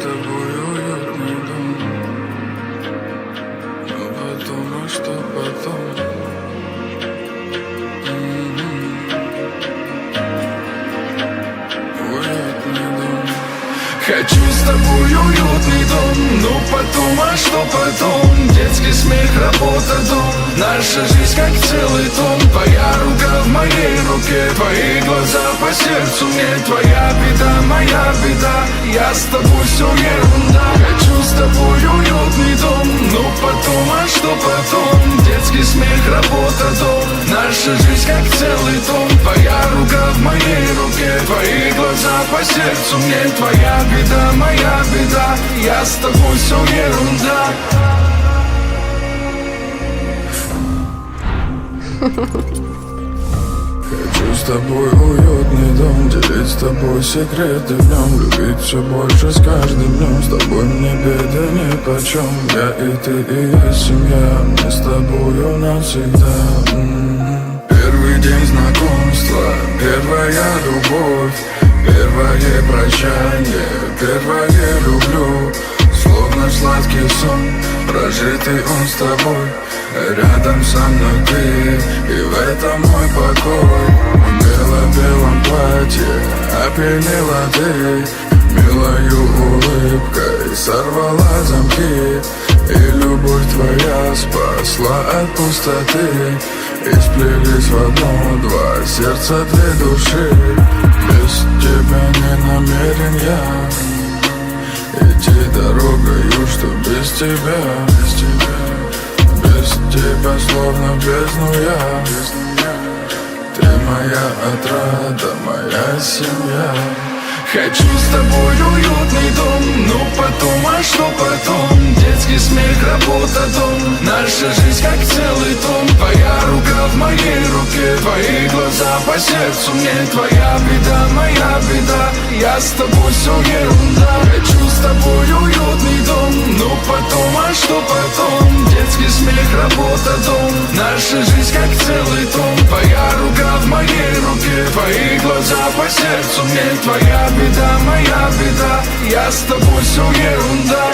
тобой уютный дом. Но потом, а что потом? Уютный дом. Хочу с тобой уютный дом. Ну потом, а что потом? Детский смех, работа, дом. Наша жизнь как целый том. Твоя рука в моей руке, твои глаза по сердцу мне. Твоя беда, моя беда, я с тобой, все ерунда. Хочу с тобой уютный дом. Ну потом, а что потом? Детский смех, работа, дом. Наша жизнь как целый том. Твоя рука в моей руке, твои глаза по сердцу мне. Твоя беда, моя беда, я с тобой, все ерунда. Хочу с тобой уютный дом, делить с тобой секреты в нем, любить все больше с каждым днем. С тобой мне беды нипочем, я и ты, и есть семья, мы с тобою навсегда. Первый день знакомства, первая любовь, первое прощание, первое люблю. Словно сладкий сон, прожитый он с тобой. Рядом со мной ты, и в этом мой покой. В бело-белом платье опьянела ты, милою улыбкой сорвала замки. И любовь твоя спасла от пустоты, и сплелись в одно два сердца, две души. Без тебя не намерен я идти дорогою, что без тебя, без тебя. Без тебя словно в бездну я. Ты моя отрада, моя семья. Хочу с тобой уютный дом. Ну потом, а что потом? Детский смех, работа, дом. Наша жизнь как целый том. Твоя рука в моей руке, твои глаза по сердцу мне. Твоя беда, моя беда, я с тобой, все ерунда. Хочу с тобой уютный дом. Ну потом, а что потом? Детский смех, работа, дом. Наша жизнь как целый том. Твоя рука в моей руке, твои глаза по сердцу мне. Твоя беда, моя беда, я с тобой, все ерунда.